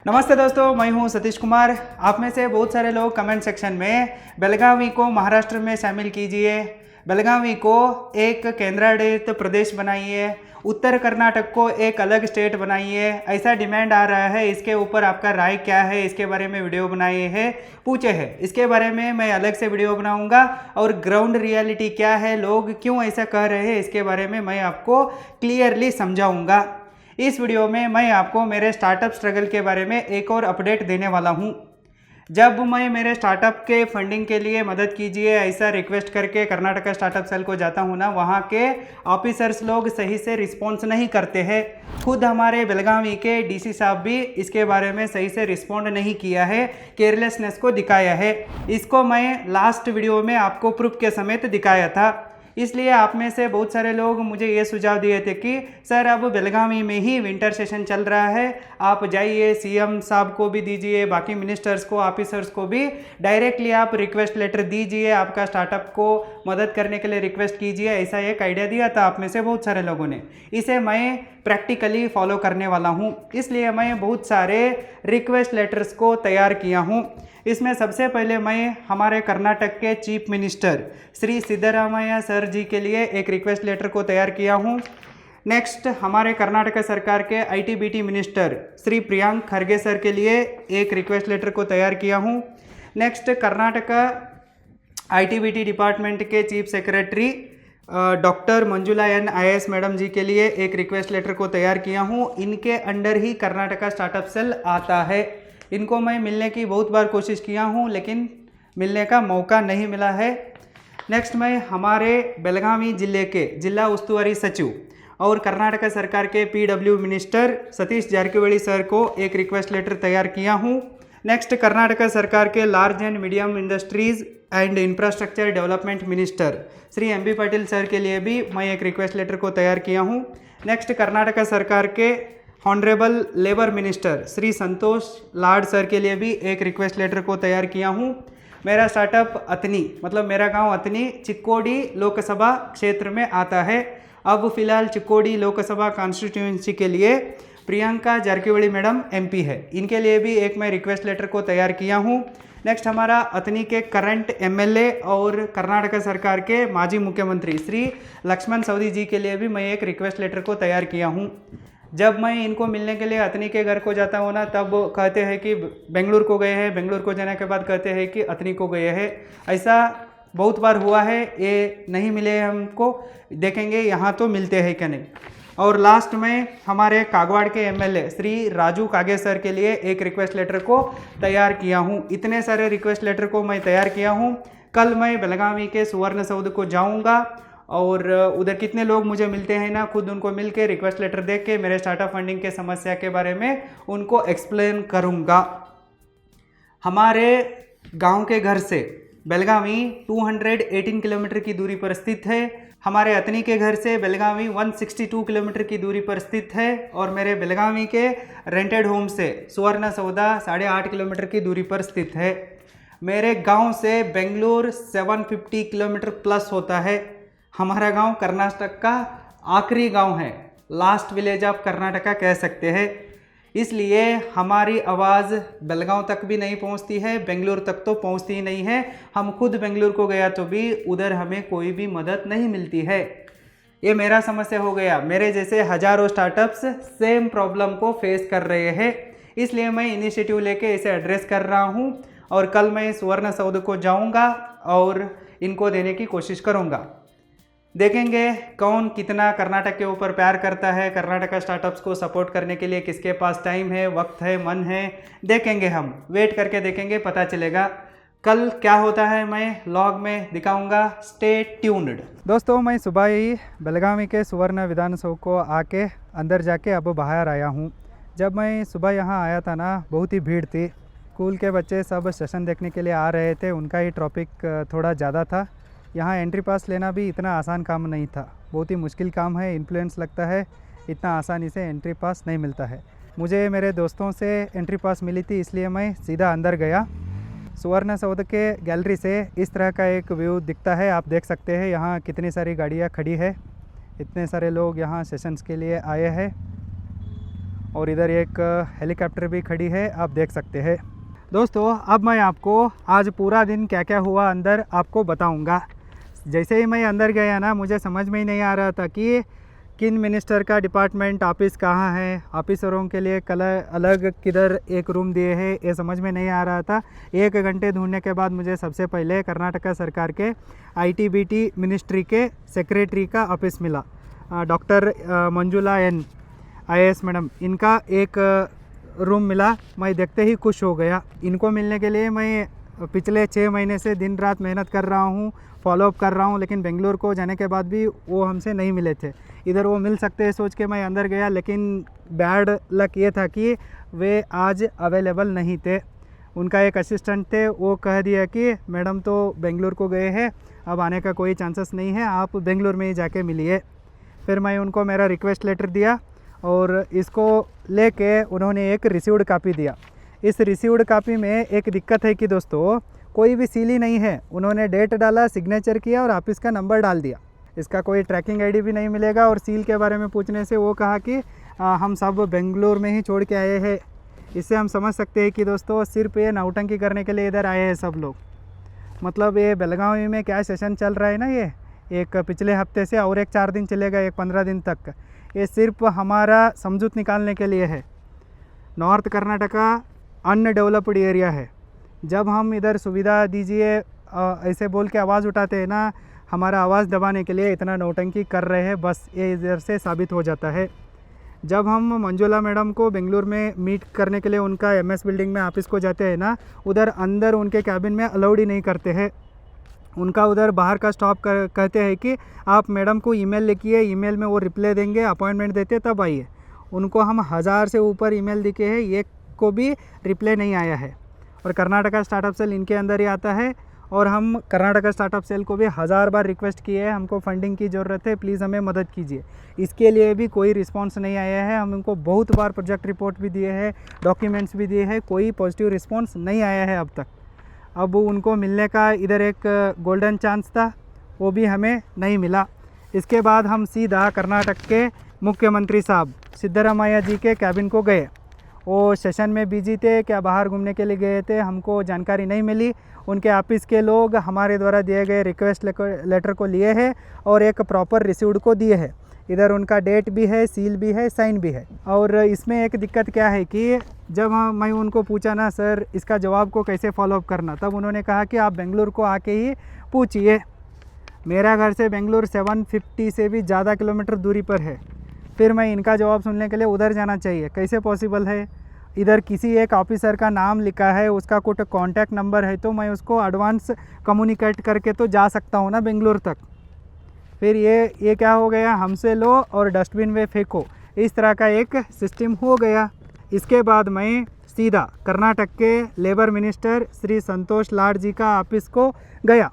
नमस्ते दोस्तों, मैं हूं सतीश कुमार। आप में से बहुत सारे लोग कमेंट सेक्शन में बेलगावी को महाराष्ट्र में शामिल कीजिए, बेलगावी को एक केंद्राडलित प्रदेश बनाइए, उत्तर कर्नाटक को एक अलग स्टेट बनाइए, ऐसा डिमांड आ रहा है। इसके ऊपर आपका राय क्या है, इसके बारे में वीडियो बनाए हैं, पूछे हैं। इसके बारे में मैं अलग से वीडियो बनाऊंगा और ग्राउंड रियलिटी क्या है, लोग क्यों ऐसा कह रहे हैं, इसके बारे में मैं आपको क्लियरली समझाऊंगा। इस वीडियो में मैं आपको मेरे स्टार्टअप स्ट्रगल के बारे में एक और अपडेट देने वाला हूं। जब मैं मेरे स्टार्टअप के फंडिंग के लिए मदद कीजिए ऐसा रिक्वेस्ट करके कर्नाटका स्टार्टअप सेल को जाता हूं ना, वहां के ऑफिसर्स लोग सही से रिस्पॉन्स नहीं करते हैं। खुद हमारे बेलगावी के डीसी साहब भी इसके बारे में सही से रिस्पॉन्ड नहीं किया है, केयरलेसनेस को दिखाया है। इसको मैं लास्ट वीडियो में आपको प्रूफ के समेत दिखाया था। इसलिए आप में से बहुत सारे लोग मुझे ये सुझाव दिए थे कि सर अब बेलगावी में ही विंटर सेशन चल रहा है, आप जाइए, सीएम साहब को भी दीजिए, बाकी मिनिस्टर्स को, ऑफिसर्स को भी डायरेक्टली आप रिक्वेस्ट लेटर दीजिए, आपका स्टार्टअप को मदद करने के लिए रिक्वेस्ट कीजिए। ऐसा एक आइडिया दिया था आप में से बहुत सारे लोगों ने। इसे मैं प्रैक्टिकली फॉलो करने वाला हूँ, इसलिए मैं बहुत सारे रिक्वेस्ट लेटर्स को तैयार किया हूँ। इसमें सबसे पहले मैं हमारे कर्नाटक के chief minister Shri Siddaramaiah sir ji के लिए एक रिक्वेस्ट लेटर को तैयार किया हूँ। नेक्स्ट हमारे कर्नाटक सरकार के IT BT minister Shri Priyank Kharge sir के लिए एक रिक्वेस्ट लेटर को तैयार किया हूँ। नेक्स्ट कर्नाटक आईटी-बीटी डिपार्टमेंट के chief secretary doctor Manjula N IAS madam ji के लिए एक रिक्वेस्ट लेटर को तैयार किया हूँ। इनके अंडर ही कर्नाटका स्टार्टअप सेल आता है। इनको मैं मिलने की बहुत बार कोशिश किया हूँ, लेकिन मिलने का मौका नहीं मिला है। नेक्स्ट मैं हमारे बेलगावी जिले के जिला उस्तुवारी सचिव और कर्नाटक सरकार के PW minister Satish Jarkiholi sir को एक रिक्वेस्ट लेटर तैयार किया हूँ। नेक्स्ट कर्नाटक सरकार के large and medium industries and infrastructure development minister Shri MB Patil sir के लिए भी मैं एक रिक्वेस्ट लेटर को तैयार किया हूँ। नेक्स्ट कर्नाटक सरकार के honourable labour minister Shri Santosh लाड सर के लिए भी एक रिक्वेस्ट लेटर को तैयार किया हूँ। मेरा स्टार्टअप अतनी, मतलब मेरा गांव अतनी चिक्कोडी लोकसभा क्षेत्र में आता है। अब फिलहाल चिक्कोडी लोकसभा कॉन्स्टिट्यूंसी के लिए प्रियंका जारकिहोली मैडम MP है, इनके लिए भी एक मैं रिक्वेस्ट लेटर को तैयार किया हूँ। नेक्स्ट हमारा अतनी के करंट MLA और कर्नाटक सरकार के माजी मुख्यमंत्री श्री लक्ष्मण सवदी जी के लिए भी मैं एक रिक्वेस्ट लेटर को तैयार किया हूँ। जब मैं इनको मिलने के लिए अतनी के घर को जाता हूँ ना, तब कहते हैं कि बेंगलुरु को गए हैं, बेंगलुरु को जाने के बाद कहते हैं कि अतनी को गए हैं। ऐसा बहुत बार हुआ है, ये नहीं मिले हमको, देखेंगे यहाँ तो मिलते हैं क्या नहीं। और लास्ट में हमारे कागवाड़ के MLA श्री राजू कागे सर के लिए एक रिक्वेस्ट लेटर को तैयार किया हूँ। इतने सारे रिक्वेस्ट लेटर को मैं तैयार किया हूँ। कल मैं बेलगावी के सुवर्ण सौध को जाऊँगा और उधर कितने लोग मुझे मिलते हैं ना, खुद उनको मिल के रिक्वेस्ट लेटर दे के मेरे स्टार्टअप फंडिंग के समस्या के बारे में उनको एक्सप्लेन करूँगा। हमारे गांव के घर से बेलगावी 218 किलोमीटर की दूरी पर स्थित है। हमारे अतनी के घर से बेलगावी 162 किलोमीटर की दूरी पर स्थित है। और मेरे बेलगावी के रेंटेड होम से सुवर्ण सौदा 8.5 किलोमीटर की दूरी पर स्थित है। मेरे गांव से बेंगलुरु 750 किलोमीटर प्लस होता है। हमारा गांव कर्नाटक का आखिरी गांव है, लास्ट विलेज ऑफ कर्नाटका कह सकते हैं। इसलिए हमारी आवाज़ बेलगांव तक भी नहीं पहुंचती है, बेंगलुरु तक तो पहुंचती ही नहीं है। हम खुद बेंगलुरु को गया तो भी उधर हमें कोई भी मदद नहीं मिलती है। ये मेरा समस्या हो गया। मेरे जैसे हजारों स्टार्टअप्स सेम प्रॉब्लम को फेस कर रहे हैं, इसलिए मैं इनिशिएटिव लेके इसे एड्रेस कर रहा हूँ। और कल मैं सुवर्ण सौध को जाऊँगा और इनको देने की कोशिश करूँगा। देखेंगे कौन कितना कर्नाटक के ऊपर प्यार करता है, कर्नाटक स्टार्टअप्स को सपोर्ट करने के लिए किसके पास टाइम है, वक्त है, मन है। देखेंगे, हम वेट करके देखेंगे, पता चलेगा कल क्या होता है। मैं लॉग में दिखाऊंगा, स्टे ट्यून्ड। दोस्तों, मैं सुबह ही बेलगावी के सुवर्ण विधानसभा को आके अंदर जाके अब बाहर आया हूँ। जब मैं सुबह यहाँ आया था ना, बहुत ही भीड़ थी। स्कूल के बच्चे सब सेशन देखने के लिए आ रहे थे, उनका ही ट्रॉफिक थोड़ा ज़्यादा था। यहाँ एंट्री पास लेना भी इतना आसान काम नहीं था, बहुत ही मुश्किल काम है। इन्फ्लुएंस लगता है, इतना आसानी से एंट्री पास नहीं मिलता है। मुझे मेरे दोस्तों से एंट्री पास मिली थी, इसलिए मैं सीधा अंदर गया। सुवर्ण सौध के गैलरी से इस तरह का एक व्यू दिखता है, आप देख सकते हैं। यहाँ कितनी सारी गाड़ियाँ खड़ी है, इतने सारे लोग यहाँ सेशंस के लिए आए हैं। और इधर एक हेलीकॉप्टर भी खड़ी है, आप देख सकते हैं। दोस्तों अब मैं आपको आज पूरा दिन क्या क्या हुआ अंदर आपको बताऊंगा। जैसे ही मैं अंदर गया ना, मुझे समझ में ही नहीं आ रहा था कि किन मिनिस्टर का डिपार्टमेंट ऑफिस कहाँ है, ऑफिसरों के लिए कलर अलग किधर एक रूम दिए हैं, ये समझ में नहीं आ रहा था। 1 घंटे ढूंढने के बाद मुझे सबसे पहले कर्नाटका सरकार के ITBT मिनिस्ट्री के सेक्रेटरी का ऑफिस मिला। Doctor Manjula N IAS madam, इनका एक रूम मिला। मैं देखते ही खुश हो गया। इनको मिलने के लिए मैं पिछले 6 महीने से दिन रात मेहनत कर रहा हूँ, फॉलोअप कर रहा हूँ, लेकिन बेंगलुरु को जाने के बाद भी वो हमसे नहीं मिले थे। इधर वो मिल सकते हैं सोच के मैं अंदर गया, लेकिन बैड लक ये था कि वे आज अवेलेबल नहीं थे। उनका एक असिस्टेंट थे, वो कह दिया कि मैडम तो बेंगलुरु को गए हैं, अब आने का कोई चांसेस नहीं है, आप बेंगलुरु में ही जाके मिलिए। फिर मैं उनको मेरा रिक्वेस्ट लेटर दिया और इसको लेके उन्होंने एक रिसीव्ड कापी दिया। इस रिसीव्ड कापी में एक दिक्कत है कि दोस्तों कोई भी सील ही नहीं है। उन्होंने डेट डाला, सिग्नेचर किया और ऑफिस का नंबर डाल दिया। इसका कोई ट्रैकिंग ID भी नहीं मिलेगा। और सील के बारे में पूछने से वो कहा कि हम सब बेंगलुरु में ही छोड़ के आए हैं। इससे हम समझ सकते हैं कि दोस्तों सिर्फ ये नौटंकी करने के लिए इधर आए हैं सब लोग। मतलब ये बेलगावी में क्या सेशन चल रहा है ना, ये एक पिछले हफ्ते से और एक 4 दिन चलेगा, एक 15 दिन तक। ये सिर्फ हमारा समझौत निकालने के लिए है। नॉर्थ कर्नाटका अनडेवलप्ड एरिया है। जब हम इधर सुविधा दीजिए ऐसे बोल के आवाज़ उठाते हैं ना, हमारा आवाज़ दबाने के लिए इतना नौटंकी कर रहे हैं, बस ये इधर से साबित हो जाता है। जब हम मंजुला मैडम को बेंगलुरु में मीट करने के लिए उनका MS बिल्डिंग में ऑफिस को जाते हैं ना, उधर अंदर उनके कैबिन में अलाउड ही नहीं करते हैं। उनका उधर बाहर का स्टॉप कहते हैं कि आप मैडम को ईमेल लिखिए, ईमेल में वो रिप्लाई देंगे, अपॉइंटमेंट देते तब आइए। उनको हम 1000 से ऊपर ईमेल दिखे हैं, एक को भी रिप्लाई नहीं आया है। और कर्नाटका स्टार्टअप सेल इनके अंदर ही आता है। और हम कर्नाटका स्टार्टअप सेल को भी 1000 बार रिक्वेस्ट किए हैं, हमको फंडिंग की ज़रूरत है, प्लीज़ हमें मदद कीजिए। इसके लिए भी कोई रिस्पांस नहीं आया है। हम उनको बहुत बार प्रोजेक्ट रिपोर्ट भी दिए हैं, डॉक्यूमेंट्स भी दिए हैं, कोई पॉजिटिव रिस्पांस नहीं आया है अब तक। अब उनको मिलने का इधर एक गोल्डन चांस था, वो भी हमें नहीं मिला। इसके बाद हम सीधा कर्नाटक के मुख्यमंत्री साहब सिद्धरामैया जी के कैबिन को गए। वो सेशन में बिजी थे, क्या बाहर घूमने के लिए गए थे, हमको जानकारी नहीं मिली। उनके ऑफिस के लोग हमारे द्वारा दिए गए रिक्वेस्ट लेटर को लिए हैं और एक प्रॉपर रिसीव्ड को दिए हैं। इधर उनका डेट भी है, सील भी है, साइन भी है। और इसमें एक दिक्कत क्या है कि जब मैं उनको पूछा ना सर इसका जवाब को कैसे फॉलोअप करना, तब उन्होंने कहा कि आप बेंगलुरु को आके ही पूछिए। मेरा घर से बेंगलुरु 750 से भी ज़्यादा किलोमीटर दूरी पर है। फिर मैं इनका जवाब सुनने के लिए उधर जाना चाहिए, कैसे पॉसिबल है। इधर किसी एक ऑफिसर का नाम लिखा है, उसका कुछ कॉन्टैक्ट नंबर है, तो मैं उसको एडवांस कम्युनिकेट करके तो जा सकता हूँ ना बेंगलुरु तक। फिर ये क्या हो गया, हमसे लो और डस्टबिन में फेंको, इस तरह का एक सिस्टम हो गया। इसके बाद मैं सीधा कर्नाटक के लेबर मिनिस्टर श्री संतोष लाड जी का ऑफिस को गया।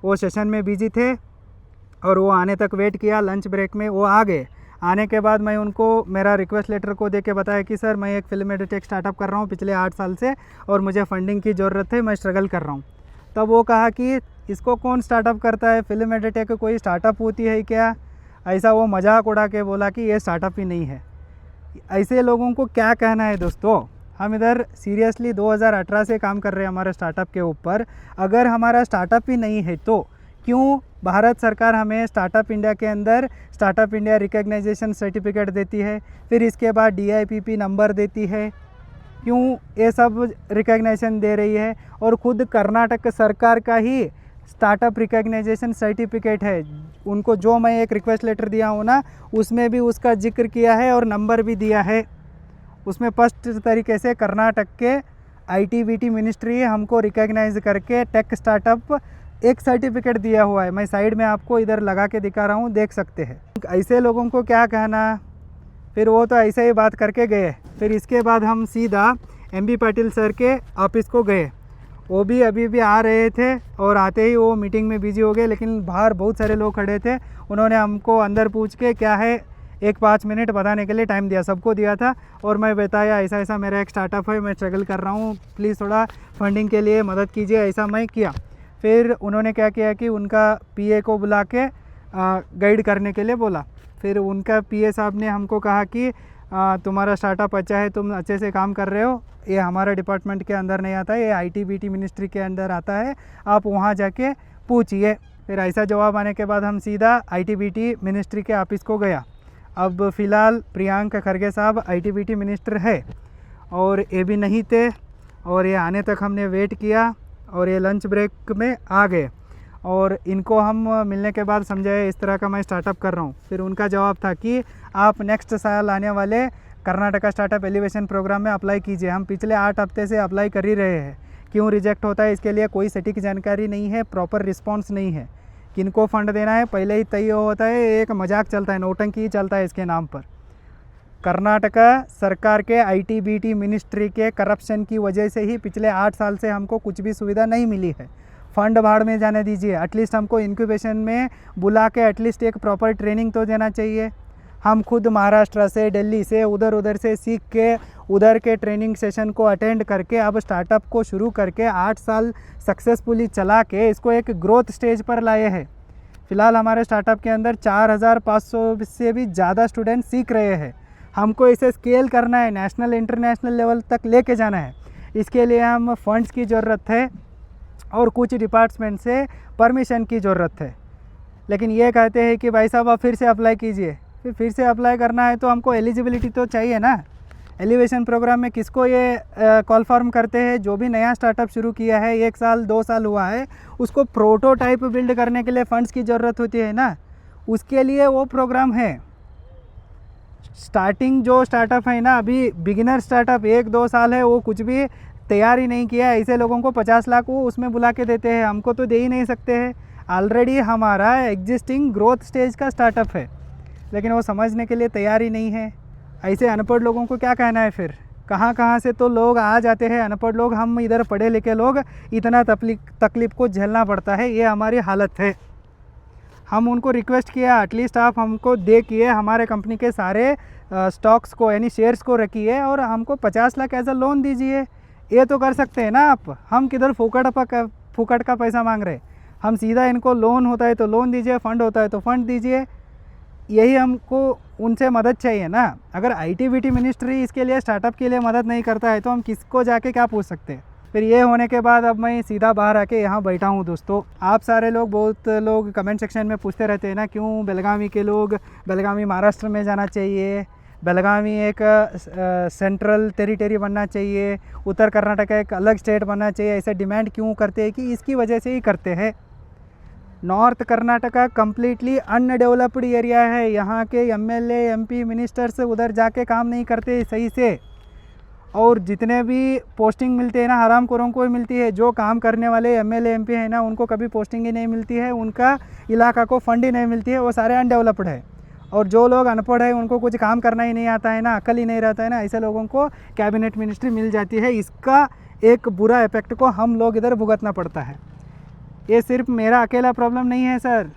वो सेशन में बिजी थे और वो आने तक वेट किया। लंच ब्रेक में वो आ गए। आने के बाद मैं उनको मेरा रिक्वेस्ट लेटर को दे के बताया कि सर मैं एक फिल्म एडिटेक स्टार्टअप कर रहा हूँ पिछले 8 साल से और मुझे फंडिंग की ज़रूरत है, मैं स्ट्रगल कर रहा हूँ। तब वो कहा कि इसको कौन स्टार्टअप करता है, फिल्म एडिटेक कोई स्टार्टअप होती है क्या। ऐसा वो मजाक उड़ा के बोला कि ये स्टार्टअप ही नहीं है। ऐसे लोगों को क्या कहना है दोस्तों। हम इधर सीरियसली 2018 से काम कर रहे हैं हमारे स्टार्टअप के ऊपर। अगर हमारा स्टार्टअप ही नहीं है तो क्यों भारत सरकार हमें स्टार्टअप इंडिया के अंदर स्टार्टअप इंडिया रिकग्नाइजेशन सर्टिफिकेट देती है, फिर इसके बाद DIPP नंबर देती है, क्यों ये सब रिकग्नाइजेशन दे रही है। और ख़ुद कर्नाटक सरकार का ही स्टार्टअप रिकग्नाइजेशन सर्टिफिकेट है। उनको जो मैं एक रिक्वेस्ट लेटर दिया हूँ ना, उसमें भी उसका जिक्र किया है और नंबर भी दिया है। उसमें स्पष्ट तरीके से कर्नाटक के ITBT मिनिस्ट्री हमको रिकग्नाइज करके टेक स्टार्टअप एक सर्टिफिकेट दिया हुआ है। मैं साइड में आपको इधर लगा के दिखा रहा हूँ, देख सकते हैं। ऐसे लोगों को क्या कहना। फिर वो तो ऐसे ही बात करके गए। फिर इसके बाद हम सीधा MB पाटिल सर के ऑफिस को गए। वो भी अभी भी आ रहे थे और आते ही वो मीटिंग में बिजी हो गए, लेकिन बाहर बहुत सारे लोग खड़े थे। उन्होंने हमको अंदर पूछ के क्या है 1-5 मिनट बताने के लिए टाइम दिया, सबको दिया था। और मैं बताया ऐसा ऐसा मेरा एक स्टार्टअप है, मैं स्ट्रगल कर रहा हूँ, प्लीज़ थोड़ा फंडिंग के लिए मदद कीजिए, ऐसा मैं किया। फिर उन्होंने क्या किया कि उनका PA को बुला के गाइड करने के लिए बोला। फिर उनका PA साहब ने हमको कहा कि तुम्हारा स्टार्टअप अच्छा है, तुम अच्छे से काम कर रहे हो, ये हमारा डिपार्टमेंट के अंदर नहीं आता है, ये ITBT मिनिस्ट्री के अंदर आता है, आप वहाँ जाके पूछिए। फिर ऐसा जवाब आने के बाद हम सीधा ITBT मिनिस्ट्री के ऑफिस को गया। अब फ़िलहाल प्रियंक खरगे साहब ITBT मिनिस्टर है और ये भी नहीं थे, और ये आने तक हमने वेट किया और ये लंच ब्रेक में आ गए, और इनको हम मिलने के बाद समझाए इस तरह का मैं स्टार्टअप कर रहा हूँ। फिर उनका जवाब था कि आप नेक्स्ट साल आने वाले कर्नाटका स्टार्टअप एलिवेशन प्रोग्राम में अप्लाई कीजिए। हम पिछले 8 हफ्ते से अप्लाई कर ही रहे हैं, क्यों रिजेक्ट होता है इसके लिए कोई सटीक जानकारी नहीं है, प्रॉपर रिस्पॉन्स नहीं है, किनको फ़ंड देना है पहले ही तय होता है, एक मजाक चलता है, नौटंकी ही चलता है इसके नाम पर। कर्नाटका सरकार के ITBT मिनिस्ट्री के करप्शन की वजह से ही पिछले 8 साल से हमको कुछ भी सुविधा नहीं मिली है। फ़ंड भाड़ में जाने दीजिए, एटलीस्ट हमको इंक्यूबेशन में बुला के एटलीस्ट एक प्रॉपर ट्रेनिंग तो देना चाहिए। हम खुद महाराष्ट्र से, दिल्ली से, उधर से सीख के उधर के ट्रेनिंग सेशन को अटेंड करके अब स्टार्टअप को शुरू करके 8 साल सक्सेसफुली चला के इसको एक ग्रोथ स्टेज पर लाए हैं। फ़िलहाल हमारे स्टार्टअप के अंदर 4500 से भी ज़्यादा स्टूडेंट सीख रहे हैं। हमको इसे स्केल करना है, नेशनल इंटरनेशनल लेवल तक लेके जाना है। इसके लिए हम फंड्स की ज़रूरत है और कुछ डिपार्टमेंट से परमिशन की ज़रूरत है। लेकिन ये कहते हैं कि भाई साहब आप फिर से अप्लाई कीजिए। फिर से अप्लाई करना है तो हमको एलिजिबिलिटी तो चाहिए ना। एलिवेशन प्रोग्राम में किसको ये कॉल फॉर्म करते हैं? जो भी नया स्टार्टअप शुरू किया है, 1 साल 2 साल हुआ है, उसको प्रोटोटाइप बिल्ड करने के लिए फ़ंड्स की ज़रूरत होती है ना, उसके लिए वो प्रोग्राम है। स्टार्टिंग जो स्टार्टअप है ना, अभी बिगिनर स्टार्टअप 1-2 साल है, वो कुछ भी तैयारी नहीं किया, ऐसे लोगों को 50 लाख वो उसमें बुला के देते हैं, हमको तो दे ही नहीं सकते हैं। ऑलरेडी हमारा एग्जिस्टिंग ग्रोथ स्टेज का स्टार्टअप है, लेकिन वो समझने के लिए तैयार ही नहीं है। ऐसे अनपढ़ लोगों को क्या कहना है फिर? कहाँ से तो लोग आ जाते हैं अनपढ़ लोग, हम इधर पढ़े लिखे लोग इतना तकलीफ़ को झेलना पड़ता है, ये हमारी हालत है। हम उनको रिक्वेस्ट किया एटलीस्ट आप हमको देखिए, हमारे कंपनी के सारे स्टॉक्स को यानी शेयर्स को रखिए और हमको 50 लाख एज अ लोन दीजिए। ये तो कर सकते हैं ना आप। हम किधर फुकट का पैसा मांग रहे? हम सीधा इनको लोन होता है तो लोन दीजिए, फ़ंड होता है तो फ़ंड दीजिए, यही हमको उनसे मदद चाहिए ना। अगर ITBT मिनिस्ट्री इसके लिए स्टार्टअप के लिए मदद नहीं करता है तो हम किसको जाके क्या पूछ सकते हैं? फिर ये होने के बाद अब मैं सीधा बाहर आके यहाँ बैठा हूँ। दोस्तों, आप सारे लोग बहुत लोग कमेंट सेक्शन में पूछते रहते हैं ना, क्यों बेलगावी के लोग, बेलगावी महाराष्ट्र में जाना चाहिए, बेलगावी एक सेंट्रल टेरिटरी बनना चाहिए, उत्तर कर्नाटक एक अलग स्टेट बनना चाहिए, ऐसे डिमांड क्यों करते हैं? कि इसकी वजह से ही करते हैं। North Karnataka completely undeveloped area है, यहाँ के MLA MP मिनिस्टर्स उधर जाके काम नहीं करते सही से, और जितने भी पोस्टिंग मिलते हैं ना हरामखोरों को ही मिलती है। जो काम करने वाले MLA MP हैं ना, उनको कभी पोस्टिंग ही नहीं मिलती है, उनका इलाका को फंड ही नहीं मिलती है, वो सारे अनडेवलप्ड है। और जो लोग अनपढ़ है, उनको कुछ काम करना ही नहीं आता है ना, अकल ही नहीं रहता है ना, ऐसे लोगों को कैबिनेट मिनिस्ट्री मिल जाती है। इसका एक बुरा इफेक्ट को हम लोग इधर भुगतना पड़ता है। ये सिर्फ मेरा अकेला प्रॉब्लम नहीं है सर,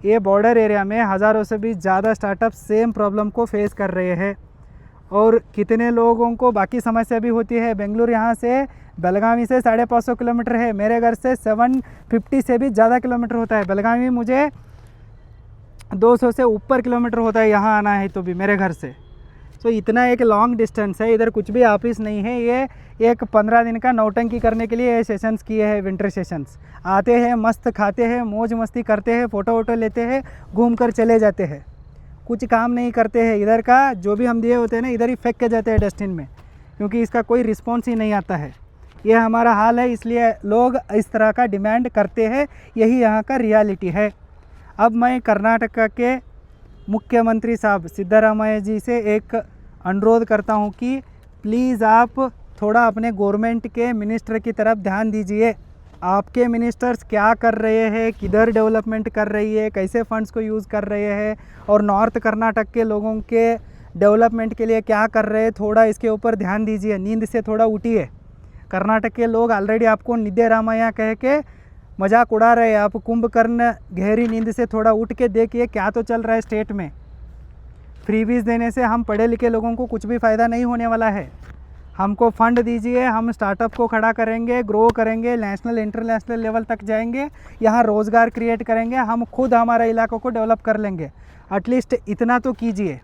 ये बॉर्डर एरिया में हज़ारों से भी ज़्यादा स्टार्टअप सेम प्रॉब्लम को फेस कर रहे हैं। और कितने लोगों को बाकी समस्या भी होती है। बेंगलुरु यहाँ से बेलगावी से 550 किलोमीटर है, मेरे घर से 750 से भी ज़्यादा किलोमीटर होता है। बेलगावी मुझे 200 से ऊपर किलोमीटर होता है यहाँ आना है तो भी मेरे घर से। तो इतना एक लॉन्ग डिस्टेंस है, इधर कुछ भी ऑफिस नहीं है। ये एक 15 दिन का नौटंकी करने के लिए सेशंस किए हैं, विंटर सेशंस। आते हैं, मस्त खाते हैं, मौज मस्ती करते हैं, फ़ोटो वोटो लेते हैं, घूम कर चले जाते हैं, कुछ काम नहीं करते हैं। इधर का जो भी हम दिए होते हैं ना, इधर ही फेंक के जाते हैं डस्टबिन में, क्योंकि इसका कोई रिस्पॉन्स ही नहीं आता है। ये हमारा हाल है, इसलिए लोग इस तरह का डिमांड करते हैं, यही यहाँ का रियलिटी है। अब मैं कर्नाटका के मुख्यमंत्री साहब सिद्धरामैया जी से एक अनुरोध करता हूँ कि प्लीज़ आप थोड़ा अपने गवर्नमेंट के मिनिस्टर की तरफ ध्यान दीजिए। आपके मिनिस्टर्स क्या कर रहे हैं, किधर डेवलपमेंट कर रही है, कैसे फंड्स को यूज़ कर रहे हैं, और नॉर्थ कर्नाटक के लोगों के डेवलपमेंट के लिए क्या कर रहे हैं, थोड़ा इसके ऊपर ध्यान दीजिए। नींद से थोड़ा उठिए। कर्नाटक के लोग ऑलरेडी आपको निद्रामया कह के मजाक उड़ा रहे हैं। आप कुंभकर्ण गहरी नींद से थोड़ा उठ के देखिए क्या तो चल रहा है स्टेट में। फ्रीबीज देने से हम पढ़े लिखे लोगों को कुछ भी फ़ायदा नहीं होने वाला है। हमको फ़ंड दीजिए, हम स्टार्टअप को खड़ा करेंगे, ग्रो करेंगे, नेशनल इंटरनेशनल लेवल तक जाएंगे, यहाँ रोज़गार क्रिएट करेंगे, हम खुद हमारा इलाकों को डेवलप कर लेंगे। एटलीस्ट इतना तो कीजिए।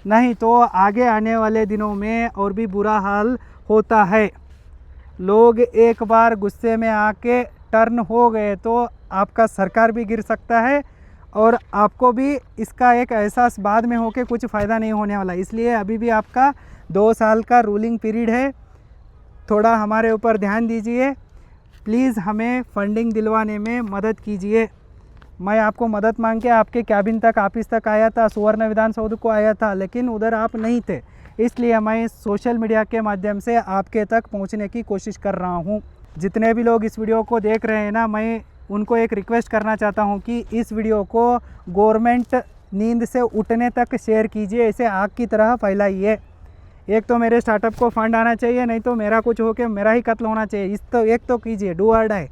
नहीं तो आगे आने वाले दिनों में और भी बुरा हाल होता है। लोग एक बार गुस्से में आके टर्न हो गए तो आपका सरकार भी गिर सकता है और आपको भी इसका एक एहसास बाद में होके कुछ फ़ायदा नहीं होने वाला। इसलिए अभी भी आपका 2 साल का रूलिंग पीरियड है, थोड़ा हमारे ऊपर ध्यान दीजिए। प्लीज़ हमें फंडिंग दिलवाने में मदद कीजिए। मैं आपको मदद मांग के आपके कैबिन तक, ऑफिस तक आया था, सुवर्ण विधान सौध को आया था, लेकिन उधर आप नहीं थे। इसलिए मैं सोशल मीडिया के माध्यम से आपके तक पहुंचने की कोशिश कर रहा हूं। जितने भी लोग इस वीडियो को देख रहे हैं ना, मैं उनको एक रिक्वेस्ट करना चाहता हूं कि इस वीडियो को गवर्नमेंट नींद से उठने तक शेयर कीजिए, इसे आग की तरह फैलाइए। एक तो मेरे स्टार्टअप को फंड आना चाहिए, नहीं तो मेरा कुछ हो के मेरा ही कत्ल होना चाहिए। एक तो कीजिए, डू और डाई।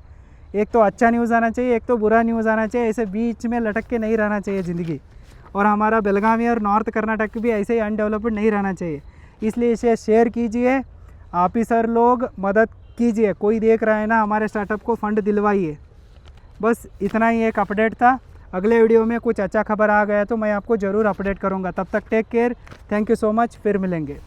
एक तो अच्छा न्यूज़ आना चाहिए, एक तो बुरा न्यूज़ आना चाहिए। ऐसे बीच में लटक के नहीं रहना चाहिए ज़िंदगी। और हमारा बेलगावी और नॉर्थ कर्नाटक भी ऐसे ही अनडेवलप्ड नहीं रहना चाहिए। इसलिए इसे शेयर कीजिए, ऑफिसर लोग मदद कीजिए। कोई देख रहा है ना, हमारे स्टार्टअप को फ़ंड दिलवाइए। बस इतना ही एक अपडेट था। अगले वीडियो में कुछ अच्छा खबर आ गया तो मैं आपको ज़रूर अपडेट करूँगा। तब तक take care, thank you so much, फिर मिलेंगे।